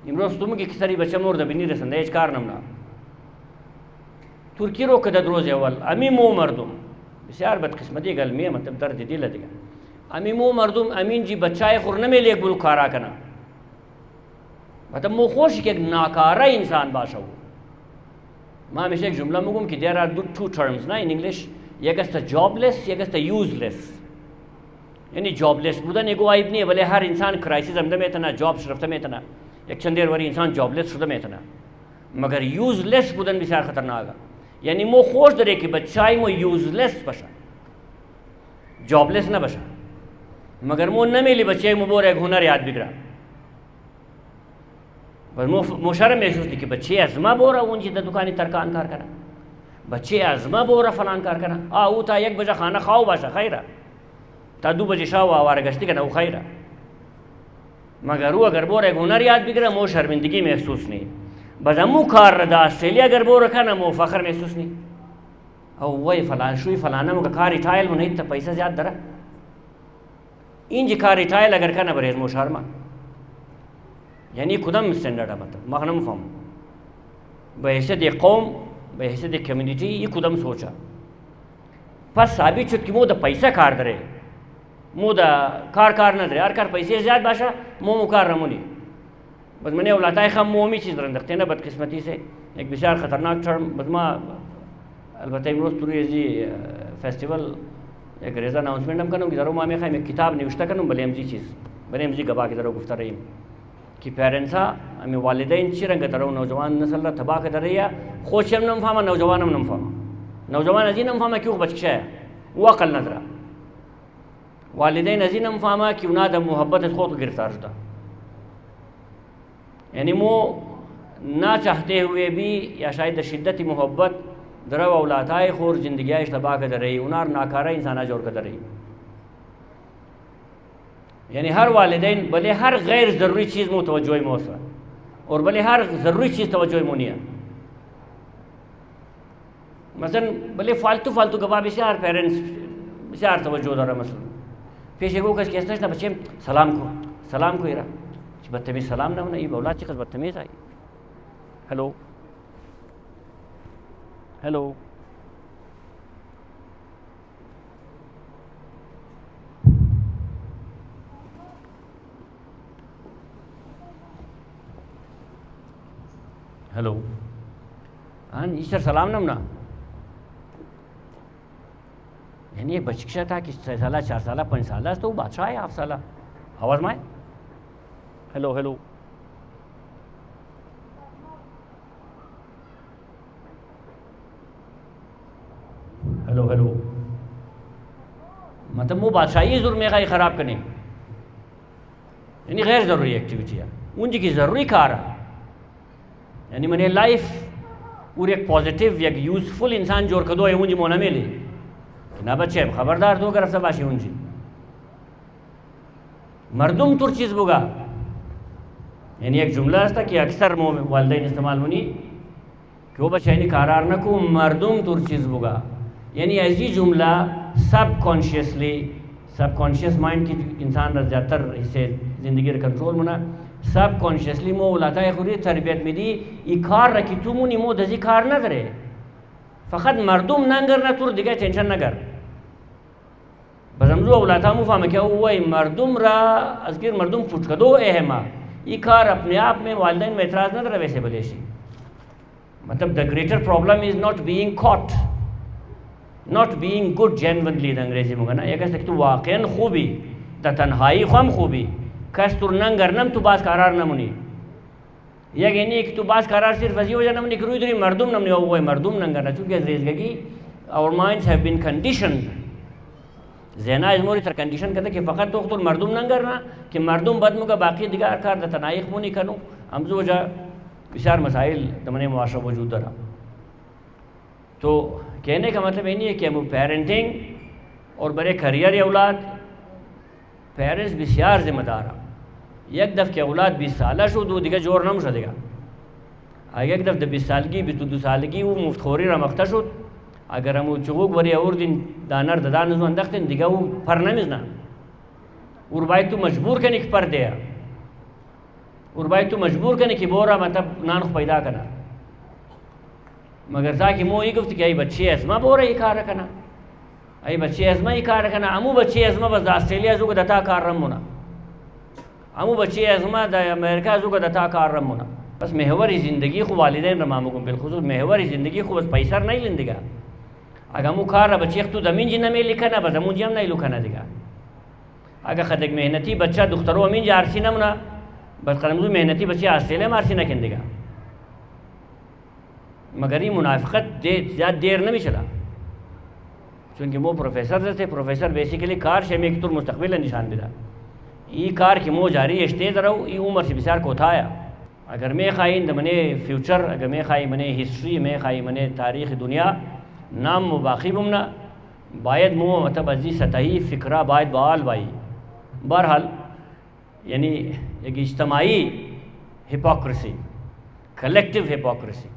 امروز تو میگی که سری بچه مرده بینی رسنده هیچ کار نمونه ترکی رو که روز اول امی مو مردم بسیار بدقسمتی گلمیه مطلب درد دیل دیگه امی مو مردم امین جی بچای خور نمیلی یک بلو کارا کنه مطلب مو خوشی که یک ناکاره انسان باشه ما همیشه یک جمله میگم که there are two terms نه in English یک است jobless یک است useless یعنی جابلس بودن یک عیب نیه ولی هر انسان کرایسیس هم میتونه جابش رفته میتونه یک چند دیر وری انسان جابلس شده میتونه مگر یوزلس بودن بسیار خطرناکه یعنی مو خوش داره که بچهای مو یوزلس باشه جابلس نباشه مگر مو نمیلی بچه مو بوره یک هنر یاد بگیره بس مو شرم محسوس دی که بچه از ما بوره اونجی در دکانی ترکان کار کنه بچه از ما بوره فلان کار کنه او تا یک بجه خانه خواو باشه خیره تا 2 بجه شاو آواره گشتی کنه او خیره مگر او اگر بوره یک هنر یاد بگیره مو شرمندگی محسوس نی بس امو کار را دا استرالیا اگر بوره کنه مو فخر محسوس نی او وای فلان شوی فلانه مو که کاری ټایل مو نه ته پیسه زیاد دره اینجی کاری ټایل اگر کنه بریز مو شرمه یعنی کدام استندارد مطلب ما نمیفهم به حیثیت قوم به حیثیت کمیونیتی یہ کدام سوچا پس ثابت شد که مو دا پیسه کار داره مو دا کار نداره هر کار پیسه زیاد باشه مو کار نمونی بس منی اولادای خم مومی چیز رندخته نه بدقسمتی سے ایک بسیار خطرناک ٹرم بس ما البته امروز توی ازی فستیوال یک ریزا اناونسمنت هم کنم که درو ما میخوایم یک کتاب نوشته کنم بله امزی چیز بله امزی گبا که درو گفته رهیم که پیرنٹس امی والدین چی رنگ درو نوجوان نسل را تباہ کر رہی ہے خوش هم نمفهمه نوجوان هم نمفهمه نوجوان از این نمفهمه که او بچکشه ہے او عقل نداره والدین از این نمفهمه که اونا در محبت از خود گرفتار شده یعنی مو نہ چاہتے ہوئے بھی یا شاید شدت محبت در اولادای خور زندگیش تباہ کر رہی انار ناکارہ انسانہ جوڑ کر رہی یعنی ہر والدین بلے ہر غیر ضروری چیز مو توجہ موسر اور بلے ہر ضروری چیز توجہ مونیا مثلا بلے فالتو گبا بسیار پیرنٹس بسیار توجہ دارا مثلا پیش کو کس کہتا ہے نا بچے سلام کو ایرا بدتمیز سلام نہ ہونا یہ اولاد چقدر بدتمیز آئی ہیلو ہیلو ہیلو ہاں سر سلام نہ ہونا یعنی ایک بچہ تھا کہ 6 سالہ 4 سالہ 5 سالہ تو وہ بادشاہ ہے 8 سالہ آواز میں ہیلو ہیلو ہیلو ہیلو مطلب وہ بادشاہی ضرور میں خراب کرنے یعنی غیر ضروری ایکٹیویٹی ہے ان کی ضروری کار ہے یعنی میں نے لائف اور ایک پازیٹیو ایک یوزفل انسان جوڑ کر دو ہے ان جی مونا میں لے نہ بچے خبردار تو اگر افسر باشی ان جی مردم تر چیز بگا یعنی ایک جملہ ہے کہ اکثر والدین استعمال ہونی کہ وہ بچہ یعنی قرار نہ کو مردم تر چیز بگا یعنی ایسی جملہ سب کانشیس مائنڈ کی انسان را زیادہ تر حصے زندگی را کنٹرول منا سب کانشیسلی مو اولادای خوری تربیت میدی ای کار را که تو مونی مو دزی کار نداره فقط مردم ننگر نتور دیگه تنشن نگر بس امزو اولادها مو فهمه که اوه مردم را از گیر مردم پوچکدو اهمه ای کار اپنے آپ میں والدین میں اعتراض نہ رہے ویسے بلیشی مطلب the greater problem is not being caught not being good genuinely دا انگریزی مگا نا یک است کہ تو واقعا خوبی دا تنہائی خم خوبی کس تر ننگر نم تو باز قرار نمونی یک اینی کہ تو باز قرار صرف وزی ہو جا نمونی کہ روی دری مردم نمونی ہوئے مردم ننگر نا چونکہ ریزگی our minds have been conditioned ذہنہ از موری تر کنڈیشن کرتا کہ فقط تو اختر مردم ننگر نا کہ مردم بدمو کا باقی دیگر کار دا تنائق مونی کنو ہمزو جا بسیار مسائل دمنے معاشرہ وجود رہا تو کہنے کا مطلب یہ نہیں ہے کہ ہم پیرنٹنگ اور بڑے کریئر اولاد پیرنٹس بسیار ذمہ دار یک دفعہ کہ اولاد 20 سالہ شو دو دیگه جور نم شد دیگه یک دفعه 20 سالگی 22 سالگی و مفتخوری را مخته شد اگر همو چوک وری آوردین دانر دادانزو انداختین دیگه او پر نمیزنه اور باید تو مجبور کنی که پر دیا और भाई तू मजबूर करने की बोरा मतलब नान पैदा करना मगर ताकि मो ये गुफ्त कि आई बच्ची असमा बोरा ही कार रखना आई बच्ची असमा ही कार रखना अमू बच्ची असमा बस ऑस्ट्रेलिया जो दता कार रम होना अमू बच्ची असमा अमेरिका जो दता कार रम होना बस महवर ज़िंदगी को वालिदैन रमामो को बिलखुसूस महवर ज़िंदगी को बस पैसा नहीं लेंदेगा अगर मु कार बच्ची तो दमीन जिन में लिखा ना बस अमू जी हम नहीं लिखा ना देगा अगर खदक मेहनती बच्चा दुख्तरो अमीन जा आरसी ना मुना बस कलमजू मेहनती बच्चे ऑस्ट्रेलिया में आरसी ना खेल देगा मगर ये मुनाफिकत ज़्यादा देर नहीं चला चूँकि वो प्रोफेसर थे प्रोफेसर बेसिकली कार शे में तुर मुस्तकबिल निशान दिला ये कार की मो जारी इश्तेज रहो ये उम्र से बिसार को था अगर मैं खाई मने फ्यूचर अगर मैं खाई मने हिस्ट्री में खाई मने तारीख़ दुनिया नाम बाकी बुमना बायद मो मतलब अजी सतही फ़िक्रा बायद बाल बाई बहरहाल यानी एक इज्तमाही हिपोक्रेसी कलेक्टिव हिपोक्रेसी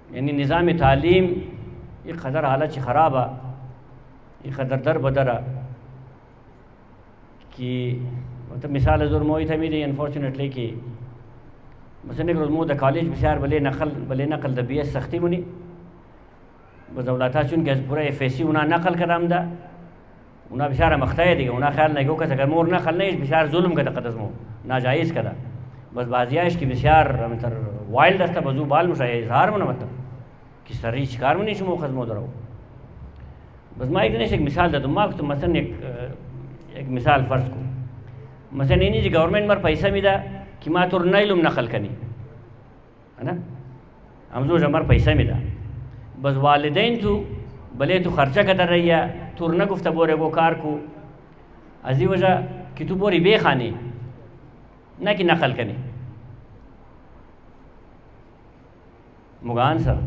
यानी निज़ाम तालीम ये कदर हालत ख़राब आ ये कदर दर बदर आ कि मतलब मिसाल ज़रूर मोई था मेरी अनफॉर्चुनेटली कि मसलन एक रोज़ मो द कॉलेज बिसार भले नकल द बी एस सख्ती मुनी बजौला था चुन के पूरा FSC उना नकल कराम दा उना बिसारा मख्ताए दिगा उना ख्याल नहीं को अगर मोर नकल नहीं बिसार जुल्म का कदस मो नाजायज़ करा बस बाजियाश की बिसार मतलब वाइल्ड दस्ता बजू बाल मुशाए इजहार मना मतलब किस तरह शिकार में नहीं शुमो खजमो दरो बस मैं एक मिसाल दे दूँ तो मसलन एक मिसाल फ़र्ज़ को मसलन इन्हीं जी गवर्नमेंट मर पैसा मिला कि माँ तुर नहीं लुम नकल कनी है ना हम जो हमार पैसा मिला बस वालिदैन तू भले तू खर्चा कर रही है तुर न गुफ्त बोरे वो कार को अजी वजह कि तू बोरी बे खानी ना कि नकल कनी मुगान सर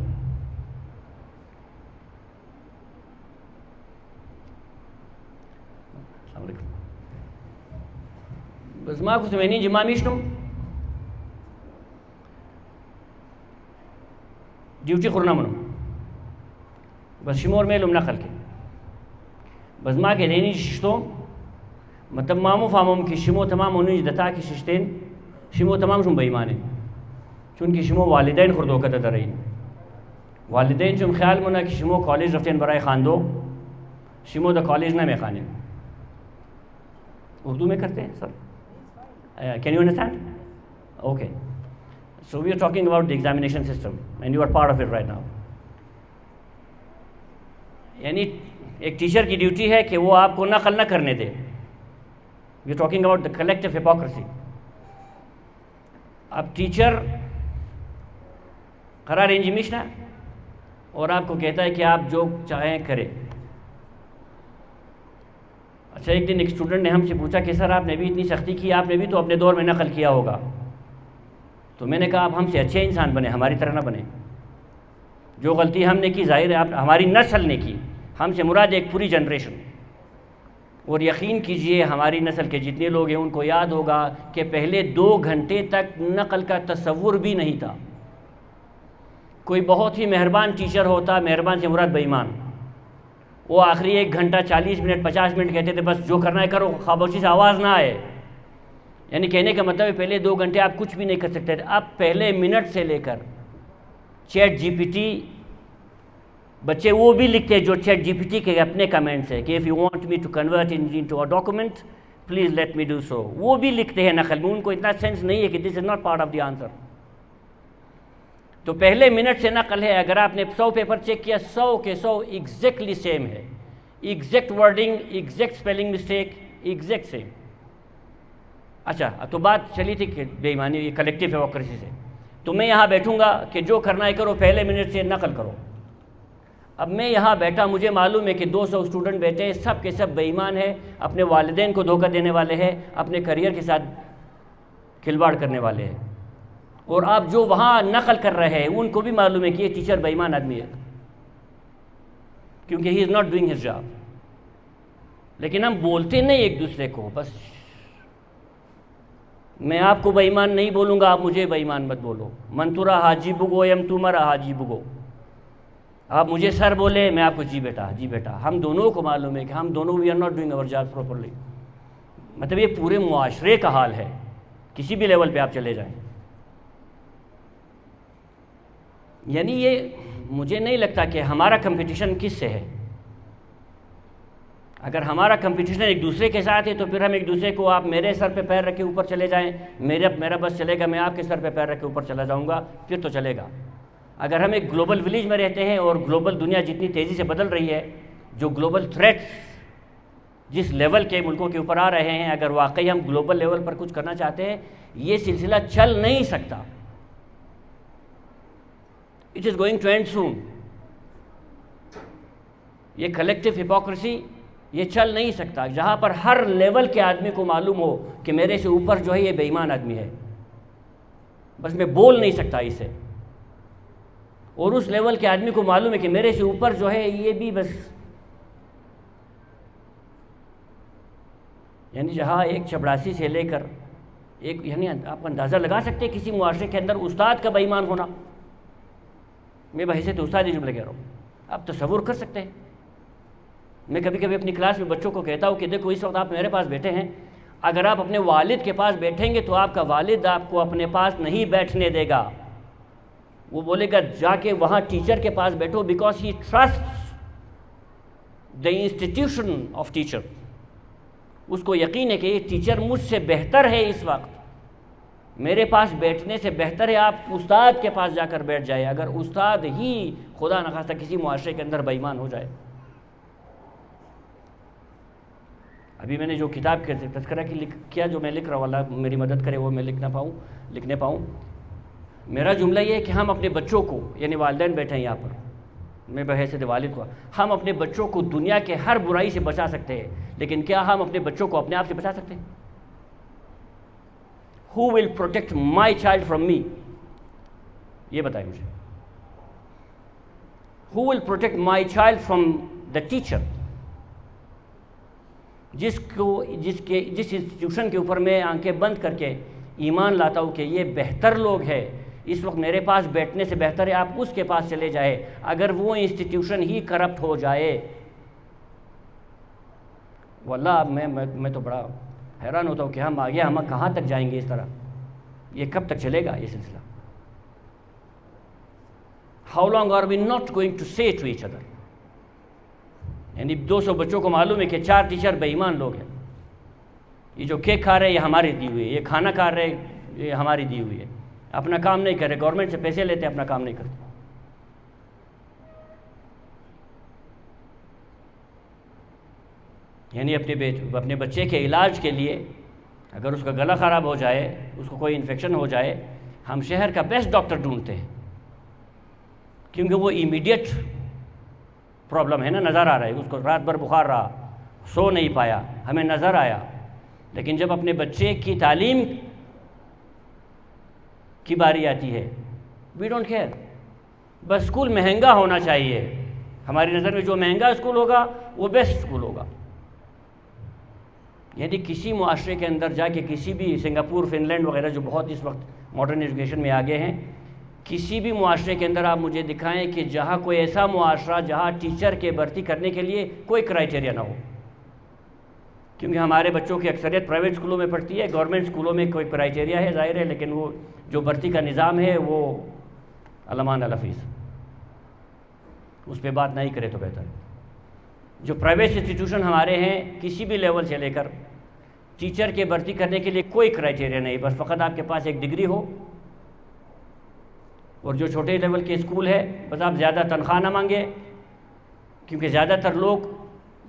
बस माँ कुछ मैंने जिमा मिश्नू ड्यूटी खुरना मनो बस शिमोर में लुम नकल के बस माँ के देनी शिश्तों मतलब मामू फामोम की शिमो तमाम उन्हीं दता की शिश्तें शिमो तमाम शुम बेईमाने चूँकि शिमो वालिदैन खुर्दो का दर रही वालिदैन चुम ख्याल मना कि शिमो कॉलेज रफ्तें बराए खानदो शिमो द कॉलेज ना में खाने उर्दू में करते हैं sir can you understand okay so we are talking about the examination system and you are part of it right now यानी एक टीचर की ड्यूटी है कि वो आपको नकल न करने दे we are talking about the collective hypocrisy अब टीचर करार रेंज मिशना और आपको कहता है कि आप जो चाहें करें अच्छा एक दिन एक स्टूडेंट ने हमसे पूछा कि सर आपने भी इतनी सख्ती की आपने भी तो अपने दौर में नकल किया होगा तो मैंने कहा आप हमसे अच्छे इंसान बने हमारी तरह ना बने जो गलती हमने की जाहिर है आप हमारी नस्ल ने की हमसे मुराद एक पूरी जनरेशन और यकीन कीजिए हमारी नस्ल के जितने लोग हैं उनको याद होगा कि पहले 2 घंटे तक नकल का तसव्वुर भी नहीं था कोई बहुत ही मेहरबान टीचर होता मेहरबान से मुराद बेईमान वो आखिरी 1 घंटा 40 मिनट 50 मिनट कहते थे बस जो करना है करो खामोशी से आवाज़ ना आए यानी कहने का मतलब है पहले 2 घंटे आप कुछ भी नहीं कर सकते थे अब पहले मिनट से लेकर चैट GPT बच्चे वो भी लिखते हैं जो चैट GPT के अपने कमेंट्स है कि if you want me to convert into a document please let me do so वो भी लिखते हैं नकल में उनको इतना सेंस नहीं है कि this is not part of the answer तो पहले मिनट से नकल है अगर आपने 100 पेपर चेक किया 100 के 100 एग्जैक्टली सेम है exact wording exact spelling mistake exact same अच्छा तो बात चली थी कि बेईमानी कलेक्टिव हिपोक्रेसी से तो मैं यहाँ बैठूँगा कि जो करना है करो पहले मिनट से नकल करो अब मैं यहाँ बैठा मुझे मालूम है कि 200 स्टूडेंट बैठे हैं सब के सब बेईमान है अपने वालिदैन को धोखा देने वाले हैं अपने करियर के साथ खिलवाड़ करने वाले हैं और आप जो वहाँ नकल कर रहे हैं उनको भी मालूम है कि ये टीचर बेईमान आदमी है क्योंकि he is not doing his job लेकिन हम बोलते नहीं एक दूसरे को बस मैं आपको बेईमान नहीं बोलूँगा आप मुझे बेईमान मत बोलो मंतुरा हाजी बुगो यम तुम्हारा हाजी बुगो आप मुझे सर बोले मैं आपको जी बेटा हम दोनों को मालूम है कि हम दोनों we are not doing our job properly मतलब ये पूरे मुआशरे का हाल है किसी भी लेवल पे आप चले जाएं। यानी ये मुझे नहीं लगता कि हमारा कंपटीशन किससे है। अगर हमारा कंपटीशन एक दूसरे के साथ है तो फिर हम एक दूसरे को, आप मेरे सर पे पैर रखे ऊपर चले जाएं, मेरा बस चलेगा, मैं आपके सर पे पैर रखे ऊपर चला जाऊंगा, फिर तो चलेगा। अगर हम एक ग्लोबल विलेज में रहते हैं और ग्लोबल दुनिया जितनी तेज़ी से बदल रही है, जो ग्लोबल थ्रेट्स जिस लेवल के मुल्कों के ऊपर आ रहे हैं, अगर वाकई हम ग्लोबल लेवल पर कुछ करना चाहते हैं, ये सिलसिला चल नहीं सकता। It is going to end soon. ये कलेक्टिव हिपोक्रेसी ये चल नहीं सकता, जहाँ पर हर लेवल के आदमी को मालूम हो कि मेरे से ऊपर जो है ये बेईमान आदमी है, बस मैं बोल नहीं सकता इसे, और उस लेवल के आदमी को मालूम है कि मेरे से ऊपर जो है ये भी बस, यानी जहाँ एक चपरासी से लेकर एक, यानी आप अंदाज़ा लगा सकते हैं किसी मुआशरे के अंदर उस्ताद का बेईमान होना। मैं बहैसियत उस्ताद ही जुमले कह रहा हूँ, आप तसव्वुर कर सकते हैं। मैं कभी कभी अपनी क्लास में बच्चों को कहता हूँ कि देखो इस वक्त आप मेरे पास बैठे हैं, अगर आप अपने वालिद के पास बैठेंगे तो आपका वालिद आपको अपने पास नहीं बैठने देगा, वो बोलेगा जाके वहाँ टीचर के पास बैठो, because he trusts the institution of teacher. उसको यकीन है कि ये टीचर मुझसे बेहतर है, इस वक्त मेरे पास बैठने से बेहतर है आप उस्ताद के पास जाकर बैठ जाए। अगर उस्ताद ही खुदा न खास्ता किसी मुआशरे के अंदर बेईमान हो जाए। अभी मैंने जो किताब के तज़किरा किया, जो मैं लिख रहा वाला मेरी मदद करे वो मैं लिखने पाऊँ। मेरा जुमला ये है कि हम अपने बच्चों को, यानी वालिदैन बैठे हैं यहाँ पर, मैं बहैसियत वालिद को, हम अपने बच्चों को दुनिया के हर बुराई से बचा सकते हैं, लेकिन क्या हम अपने बच्चों को अपने आप से बचा सकते हैं? Who will protect my child from me? ये बताएं मुझे। Who will protect my child from the teacher? जिस इंस्टीट्यूशन के ऊपर मैं आंखें बंद करके ईमान लाता हूँ कि ये बेहतर लोग हैं, इस वक्त मेरे पास बैठने से बेहतर है आप उसके पास चले जाए। अगर वो इंस्टीट्यूशन ही करप्ट हो जाए, वल्लाह मैं तो बड़ा हैरान होता हूँ कि हम आगे हम कहाँ तक जाएंगे इस तरह, ये कब तक चलेगा ये सिलसिला? How long are we not going to say to each other? यानी 200 बच्चों को मालूम है कि 4 टीचर बेईमान लोग हैं, ये जो केक खा रहे हैं ये हमारी दी हुई है, ये खाना खा रहे हैं ये हमारी दी हुई है, अपना काम नहीं कर रहे, गवर्नमेंट से पैसे लेते अपना काम नहीं करते। यानी अपने बच्चे के इलाज के लिए अगर उसका गला ख़राब हो जाए, उसको कोई इन्फेक्शन हो जाए, हम शहर का बेस्ट डॉक्टर ढूंढते हैं, क्योंकि वो इमीडिएट प्रॉब्लम है ना, नज़र आ रहा है उसको, रात भर बुखार रहा, सो नहीं पाया, हमें नज़र आया। लेकिन जब अपने बच्चे की तालीम की बारी आती है, वी डोंट केयर, बस स्कूल महंगा होना चाहिए। हमारी नज़र में जो महंगा स्कूल होगा वो बेस्ट स्कूल होगा। यानी किसी मुआशरे के अंदर जाके, किसी भी सिंगापुर, फिनलैंड वगैरह जो बहुत इस वक्त मॉडर्न एजुकेशन में आगे हैं, किसी भी मुआशरे के अंदर आप मुझे दिखाएं कि जहाँ कोई ऐसा मुआशरा जहाँ टीचर के भर्ती करने के लिए कोई क्राइटेरिया ना हो। क्योंकि हमारे बच्चों की अक्सरियत प्राइवेट स्कूलों में पढ़ती है, गवर्नमेंट स्कूलों में कोई क्राइटेरिया है ज़ाहिर है, लेकिन वो जो भर्ती का निज़ाम है वो अलमान अलफीस, उस पर बात नहीं करे तो बेहतर है। जो प्राइवेट इंस्टीट्यूशन हमारे हैं, किसी भी लेवल से लेकर टीचर के भर्ती करने के लिए कोई क्राइटेरिया नहीं, बस फ़कत आपके पास एक डिग्री हो। और जो छोटे लेवल के स्कूल है, बस आप ज़्यादा तनख्वाह ना मांगे, क्योंकि ज़्यादातर लोग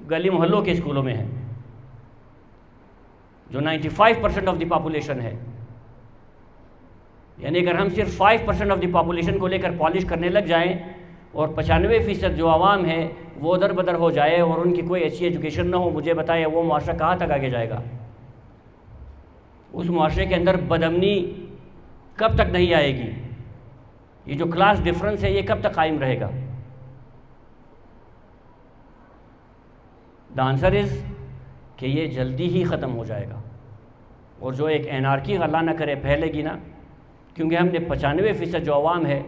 गली मोहल्लों के स्कूलों में हैं, जो 95% ऑफ द पॉपुलेशन है। यानी अगर हम सिर्फ 5% ऑफ द पॉपुलेशन को लेकर पॉलिश करने लग जाएं और 95% जो आवाम है वो दर बदर हो जाए और उनकी कोई अच्छी एजुकेशन ना हो, मुझे बताएं वो मुआशरा कहाँ तक आगे जाएगा? उस मुआशरे के अंदर बदअमनी कब तक नहीं आएगी? ये जो क्लास डिफरेंस है ये कब तक कायम रहेगा? द आंसर इज़ कि ये जल्दी ही ख़त्म हो जाएगा। और जो एक एनार्की अल्लाह ना करे फैलेगी ना, क्योंकि हमने 95% जो आवाम है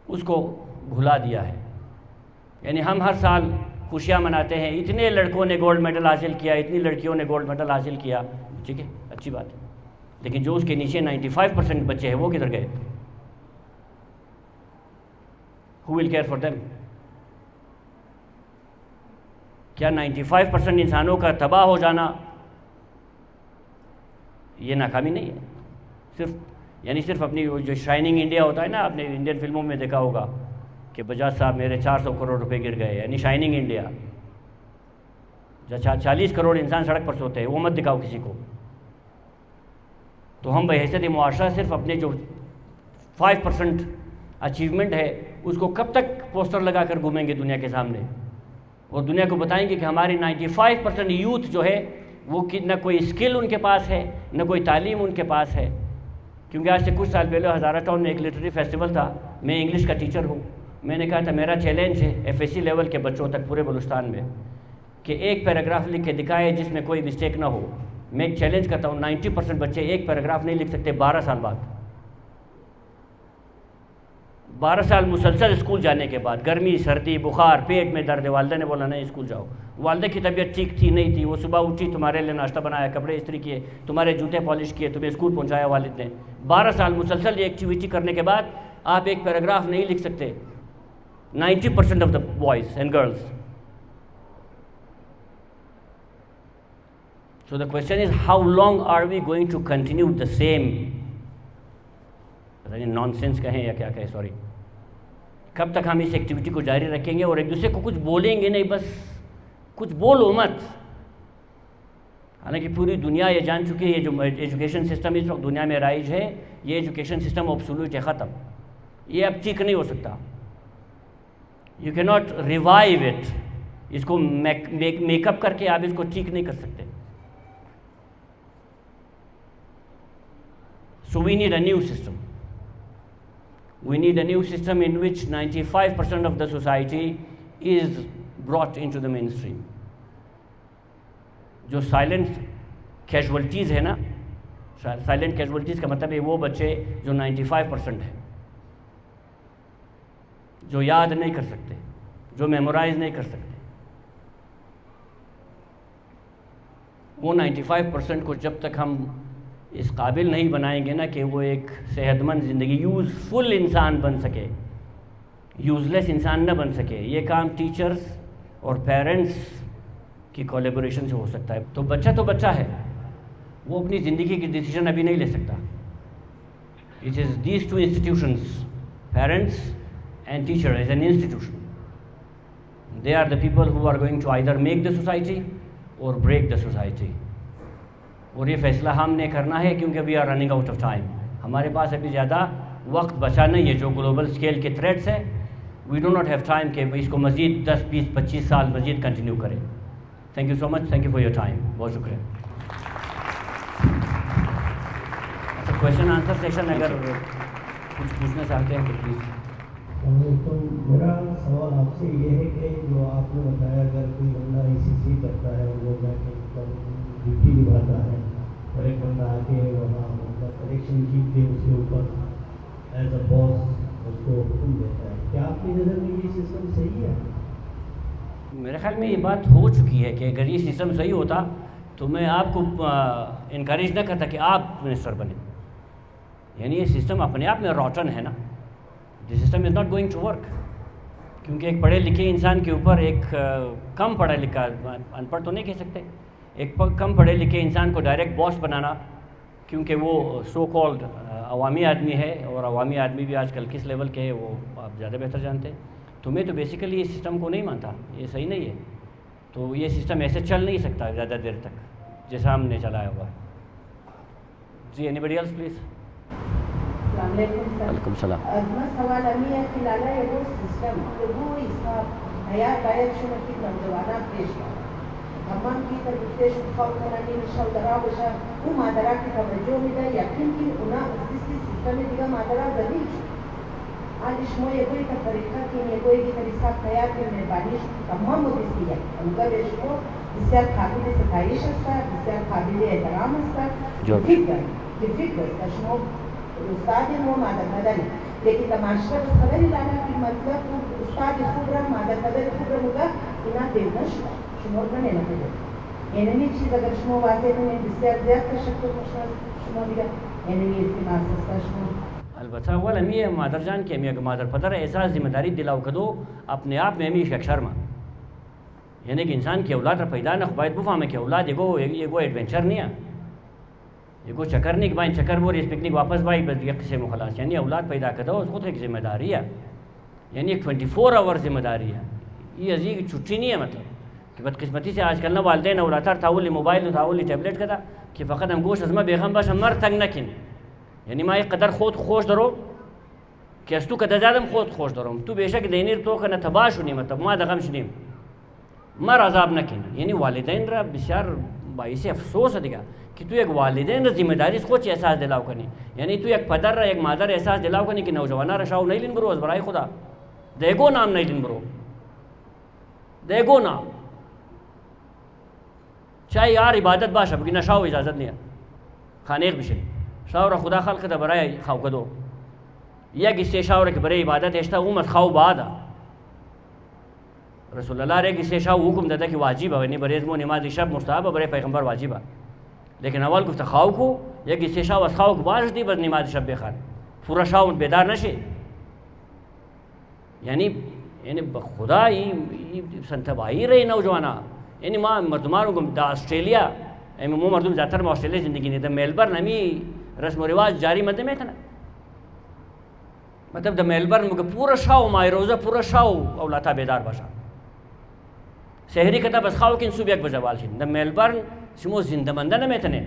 उसको भुला दिया है। यानी हम हर साल खुशियाँ मनाते हैं, इतने लड़कों ने गोल्ड मेडल हासिल किया, इतनी लड़कियों ने गोल्ड मेडल हासिल किया, ठीक है, अच्छी बात है, लेकिन जो उसके नीचे 95% बच्चे हैं वो किधर गए? Who will care for them? क्या 95% इंसानों का तबाह हो जाना ये नाकामी नहीं है? सिर्फ अपनी जो शाइनिंग इंडिया होता है ना, आपने इंडियन फिल्मों में देखा होगा कि बजाज साहब मेरे 400 करोड़ रुपए गिर गए, यानी शाइनिंग इंडिया। जब 40 करोड़ इंसान सड़क पर सोते हैं, वो मत दिखाओ किसी को। तो हम बहैसियत मुआशरा सिर्फ अपने जो 5% अचीवमेंट है उसको कब तक पोस्टर लगा कर घूमेंगे दुनिया के सामने, और दुनिया को बताएंगे कि हमारी 95% यूथ जो है वो कि न कोई स्किल उनके पास है, न कोई तालीम उनके पास है। क्योंकि आज से कुछ साल पहले हज़ारा टाउन में एक लिटरेरी फेस्टिवल था, मैं इंग्लिश का टीचर हूँ, मैंने कहा था मेरा चैलेंज है FSC लेवल के बच्चों तक पूरे बलूचिस्तान में कि एक पैराग्राफ लिख के दिखाए जिसमें कोई मिस्टेक ना हो। मैं एक चैलेंज करता हूँ, 90% बच्चे एक पैराग्राफ नहीं लिख सकते 12 साल बाद। 12 साल मुसलसल स्कूल जाने के बाद, गर्मी सर्दी बुखार पेट में दर्द है, वालदा ने बोला नहीं स्कूल जाओ। वालदा की तबीयत ठीक थी नहीं थी, वो सुबह उठी, तुम्हारे लिए नाश्ता बनाया, कपड़े इस्त्री किए, तुम्हारे जूते पॉलिश किए, तुम्हें स्कूल पहुंचाया वालिद ने। 12 साल मुसलसल ये एक्टिविटी करने के बाद आप एक पैराग्राफ नहीं लिख सकते, 90% of the boys and girls. So the question is, how long are we going to continue the same, पता नहीं नॉनसेंस कहें या क्या कहें, सॉरी, कब तक हम इस एक्टिविटी को जारी रखेंगे और एक दूसरे को कुछ बोलेंगे नहीं, बस कुछ बोलो मत। हालांकि पूरी दुनिया ये जान चुकी है ये जो एजुकेशन सिस्टम इस वक्त दुनिया में राइज है, ये एजुकेशन सिस्टम ऑब्सोल्यूट है, ख़त्म, ये अब ठीक नहीं हो सकता। You can not revive it, इसको मेकअप करके आप इसको ठीक नहीं कर सकते। So we need a new system. We need a new system in which 95% of the society is brought into the mainstream. जो साइलेंट कैजुअलिटीज़ है ना, साइलेंट कैजुअलिटीज़ का मतलब है वो बच्चे जो 95% है, जो याद नहीं कर सकते, जो मेमोराइज नहीं कर सकते, वो 95% को जब तक हम इस काबिल नहीं बनाएंगे ना कि वो एक सेहतमंद ज़िंदगी, यूज़फुल इंसान बन सके, यूज़लेस इंसान न बन सके, ये काम टीचर्स और पेरेंट्स की कोलैबोरेशन से हो सकता है। तो बच्चा है, वो अपनी ज़िंदगी की डिसीजन अभी नहीं ले सकता। It is these two institutions, parents and teacher as an institution, they are the people who are going to either make the society और ब्रेक द सोसाइटी। और ये फैसला हमने करना है क्योंकि we are running out of time, हमारे पास अभी ज़्यादा वक्त बचा नहीं है। जो ग्लोबल स्केल के थ्रेट्स है, we do not have time कि इसको मज़ीद 10, 20, 25 साल मज़ीद कंटिन्यू करें। Thank you so much, thank you for your time, बहुत शुक्रिया। अच्छा, क्वेश्चन आंसर सेशन अगर कुछ पूछना चाहते हैं तो प्लीज़। तो मेरा सवाल आपसे ये है कि जो आपने बताया अगर कोई बंदा ICC करता है, वो ड्यूटी निभाता है और एक बंदा आके वहाँ मतलब कलेक्शन चीफ के उसके ऊपर एज अ बॉस उसको हुक्म देता है, क्या आपकी नज़र में ये सिस्टम सही है? मेरे ख्याल में ये बात हो चुकी है कि अगर ये सिस्टम सही होता तो मैं आपको इनकरेज न करता कि आप मिनिस्टर बने। यानी ये सिस्टम अपने आप में रॉटन है ना, this system is not going to work. क्योंकि एक पढ़े लिखे इंसान के ऊपर एक कम पढ़ा लिखा, अनपढ़ तो नहीं कह सकते, एक कम पढ़े लिखे इंसान को डायरेक्ट बॉस बनाना, क्योंकि वो सो कॉल्ड अवामी आदमी है, और अवामी आदमी भी आजकल किस लेवल के है वो आप ज़्यादा बेहतर जानते हैं। तो मैं तो बेसिकली इस सिस्टम को नहीं मानता, ये सही नहीं है। तो ये सिस्टम ऐसे चल नहीं सकता ज़्यादा देर तक जैसा हमने चलाया हुआ। जी, एनीबडी एल्स प्लीज़। वालेकुम सलाम। सवाल अमी है कि लाला ये वो सिस्टम तो वो इसका हया बायत शुरू की नौजवाना पेश तमाम की तरफ खाल करानी निशाल दरा बशा वो मादरा की तवज्जो में दा यकीन की उना इस सिस्टम में दिगा मादरा जरूर आज इसमें ये कोई का तरीका कि ये कोई भी तरीका खयाल के में बारिश तमाम मुद्दे है उनका इसको इससे काबिल सताइश है, इससे काबिल एहतराम है, जो फिक्र तशनो उस्ताद नो मादर बदल, लेकिन तमाशा खबर लाना कि मतलब उस्ताद खुबरा मादर बदल खुबरा होगा इना देवनश शुमोर बने ना पड़े। यानी चीज़ अगर शुमो वाजे में बिस्यार ज़्यादा शक्ति شما دیگه یعنی ناسسته شما البته اول همیه مادر جان که همیه که مادر پدر احساس ذمہ داری دلاو کدو अपने आप में हमी एक शर्म यानी कि इंसान की औलाद पैदा न बायद बुफामे कि औलाद एगो एडवेंचर नहीं है एगो चक्कर नहीं कि भाई चक्कर बोर इस पिकनिक वापस भाई बस एक किस्म में खलास यानी औलाद पैदा कर दो उसको तो एक जिम्मेदारी है यानी एक 24 आवर जिम्मेदारी है ये अजीब छुट्टी नहीं है मतलब कि बदकिस्मती से आजकल ना वालदेन औलाद ताउल मोबाइल ताउल टैबलेट का था कि फ़कत हम गोश अजमा बेगम बस हम मर तंग न किन यानी माँ एक कदर खोद खोश दरो कि अस्तु कदर ज़्यादा खोद खोश दरो तू बेशक देनीर तो का न तबाश नहीं मतलब माँ दगम शनीम मर अजाब न किन यानी वालिदैन रा बिशार बाई से अफसोस है दिखा कि तू एक वालिदैन रा जिम्मेदारी को एहसास दिलाओ करनी यानी तू एक पदर रा एक मादर एहसास दिलाओ करनी कि नौजवाना रशाओ नहीं लिन बरो बराई खुदा देगो नाम नहीं लिन बरो देगो नाम चाहे यार इबादत बाश अब की नशाओ इजाज़त नहीं है खाने बिशे शावर खुदा खाल का बराए खाओ कदो या किससे शावर के बरे इबादत ऐसा उमत खाओ बाद रसूलुल्लाह रे किससे शाह हुक्म देता कि वाजिब है नहीं बरेज़ मो नमाज शब मुस्ताहब बरे पैगंबर वाजिब है लेकिन अवल गुफ्त खाओ को या किससे शाह वसाओ को बाश दी बस नमाज शब बेखार पूरा शाह बेदार नशे यानी यानी खुदा ही संतबाई रही नौजवाना यानी माँ मर्दुमारों को ऑस्ट्रेलिया मो मर्दुम ज़्यादातर में ऑस्ट्रेलिया ज़िंदगी नहीं था मेलबर्न हमी रस्म व रिवाज जारी मध्य में था ना मतलब द मेलबर्न मुझे पूरा शाह माए रोज़ा पूरा शाह औलाता बेदार भाषा शहरी कता बस खाओ किन सुबह बजवाल द मेलबर्न सुमो जिंदमंदा न में तने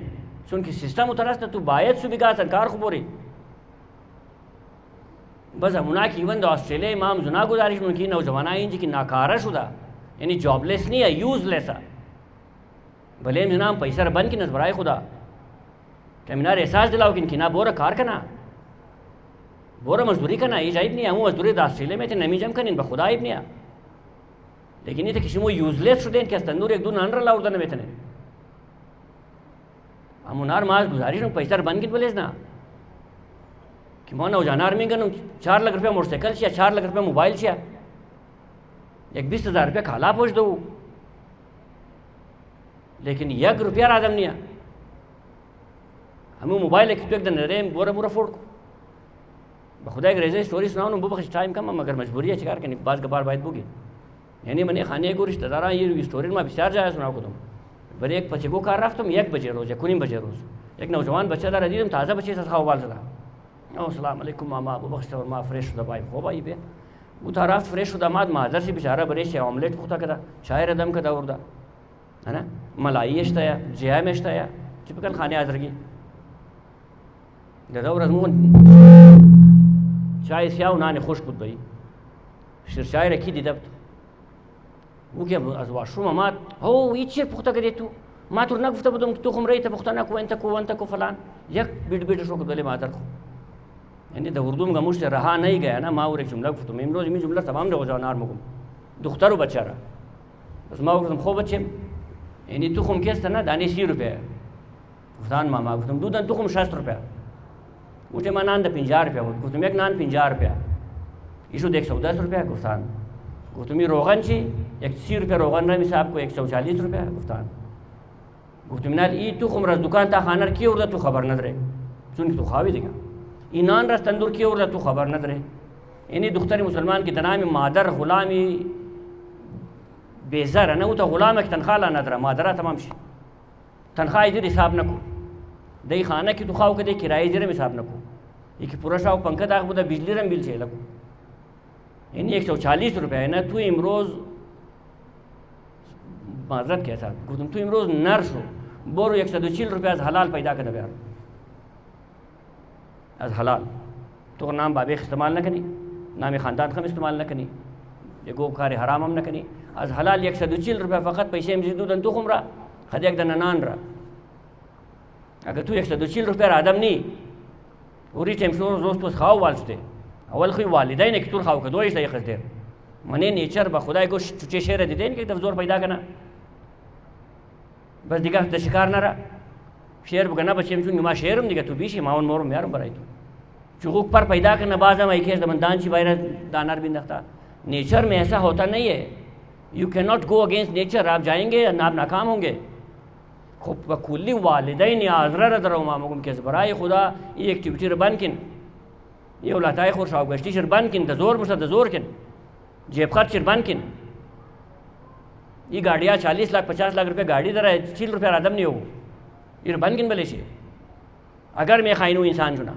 सुन की सिस्टम उतरस तू बायत सुबिगा सरकार खबरी बस मुना की इवन द ऑस्ट्रेलिया इमाम जुना गुजारिश उनकी नौजवाना इंज की नाकारा शुदा यानी जॉबलेस नहीं है यूजलेस है भले नाम पैसा बन की नजबराए खुदा क्या मीनार एहसास दिलाओ कि ना बोरा कार करना बोरा मजदूरी करना ये जाइब नहीं है वो मजदूरी ऑस्ट्रेलिया में थे नमी जम कर खुदा इब नहीं है लेकिन ये थे किसी वो यूजलेस स्टूडेंट क्या तंदूर एक दो नान रहा उड़ता न बेतने हम उनार माज गुजारिश पैसा बन की बोले ना कि मोना उजानार में गन 4 लाख रुपया मोटरसाइकिल छिया 4 लाख रुपया मोबाइल छिया एक 20,000 रुपया खाला पहुँच दो लेकिन 1 रुपया आदम नहीं है हमें मोबाइल एक दिन रे बोरा बोरा फोड़ खुदा एक रेजे स्टोरी सुनाओ वो बख्श टाइम कम मगर मजबूरी है शिकार करनी बाज गबार बात बुगी यानी मैंने खाने को रिश्तेदार ये स्टोरी में विचार जाए सुनाओ को तुम बड़े एक बच्चे को कार रहा तुम 1 बजे रोज़ या कुनी बजे रोज़ एक नौजवान बच्चा था रजी तुम ताज़ा बच्चे से खाओ वाल सदा अस्सलाम वालेकुम मामा अबू बख्श और माँ फ्रेश शुदा भाई हो भाई पे वो था रात फ्रेश शुदा माद मादर से बेचारा बड़े से ऑमलेट पुख्ता कदा शायर दम कदा उर्दा है ना मलाई एश्ताया जिया में एश्ताया टिपिकल खाने आज रगी दादा और रजमून चाय सिया उन्होंने खुश कुद भाई शिरशाय रखी दी दब वो क्या आज वाशरूम मात हो इच्छे पुख्ता करे तू माँ तो ना गुफ्ता बदम तू खुम रही था पुख्ता ना को वन तक फलान यक बिट बिट शो बदले मादर को यानी तो उर्दू में गमुश से रहा नहीं गया ना माँ और एक जुमला गुफ्तु में रोज़ में जुमला तमाम हो जाओ नार मुकुम दुख्तारो बच्चा रहा बस माँ तुम खो बच्चे यानी तू खुम कैस था ना दाने 80 रुपये गुफ्तान मामा गुफ्तम दूध तू खुम 60 रुपया उठे माँ नान 50 रुपया गुफ्तम एक नान 50 रुपया इशू 110 रुपया गुफ्तान गुफ्तमी रोगन छी 80 रुपया रोगन रहा मिसाब को 140 रुपया गुफ्तान गुफ्तम नाल ई तू खुम रस दुकान ता खानर की उर्दा तू खबर न रहे सुन तू खावी देगा ईनान रस तंदूर की उर्दा तू खबर न रहे यानी दुख्तर मुसलमान की तना में मादर गुलामी बेज़र है ना वो तो गुलाम की तनख्वाह ला नजर मादरा तमाम शी तनख्वाह इधर हिसाब न को दही खाना की तुखाओ के दे किराए इधर हिसाब न को ये कि पूरा शाह पंखा दाग बुदा बिजली रम बिल से लगो यानी 140 रुपये है ना तू इमरोज़ माजरत के साथ तू इमरोज़ नर्स हो बोरो 140 रुपया हलाल पैदा कर यार अज हलाल तो नाम बाबे इस्तेमाल न कनी नाम ख़ानदान खम इस्तेमाल न कनी ये गो कार हराम हम न कनी अज हलाल 140 रुपया फ़कत पैसे में जिदू दन तो खुम रहा खद एक दन नान रहा अगर तू 140 रुपया आदम नहीं पूरी टाइम शोर रोज़ तो खाओ वालते अवल खुई वालिदैन एक तुर खाओ का दो ऐसा खस देर मने नेचर बखुदा को चुचे शेर दे देन के तब जोर पैदा करना बस दिखा तो शिकार न रहा शेर बगना बच्चे में चुन माँ शेरम दिखा तू बीशी मावन मोरम यार बराई तू चुगुक पर पैदा करना बाजा में खेस दमनदान ची बाहर दानार भी रखता नेचर में ऐसा होता नहीं है you can not go against nature आप जाएंगे आप नाकाम होंगे خب و کلی والدین آزره را در امامکم که برای خدا این اکتیویتی رو بند کن، یه ولاتای خور شاوگشتیش رو بند کن، دزور بشه دزور کن، جیب خرچ رو بند کن. ये गाड़ियाँ 40 लाख 50 लाख रुपए गाड़ी दर है, 6 रुपये आदम नहीं हो ये बन किन बले से अगर मैं खाइनू इंसान चुना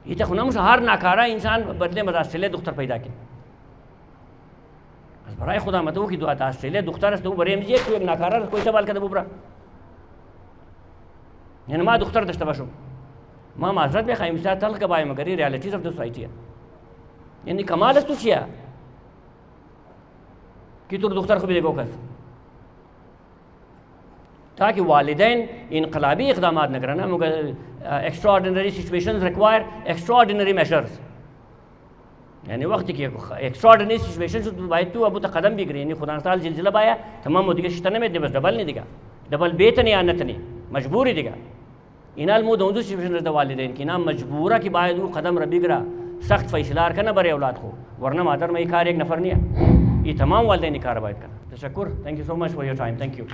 ये तो खुना मुझे हर नाकारा इंसान बदले मजा ऑस्ट्रेलिया दुख्तर पैदा की बस बराए खुदा मत वो की दुआ था ऑस्ट्रेलिया दुख्तर तो बरे मुझे एक नाकारा कोई सवाल कर बुबरा यानी माँ दुख्तर दस्ता बशो माँ माजरत में खाई मिसाल तल कबाए मगर ये रियलिटीज ऑफ द सोसाइटी है यानी कमाल तो चिया कि तुर दुख्तर को भी देखो कस ताकि वालिदैन इनकलाबी इक़दाम न करना मगर extra ordinary situations require extra ordinary measures यानी वक्त की एक्स्ट्रा ऑर्डिनरी सिचुएशंस भाई तू अब तक कदम भी करी यानी खुदा साल जिलजिला पाया तमाम मोदी के शितने में बस डबल नहीं दिखा डबल बेतनी आनत नहीं मजबूरी दिखा इनाल मुँह दोनों सिचुएशन वालिदैन की ना मजबूरा की बायद वो कदम रबी करा सख्त फैसला करना बड़े औलाद को वरना मादर में एक नफर नहीं है ये तमाम वालिदैन कारवाई करना तशक्कुर thank you so much for your time thank you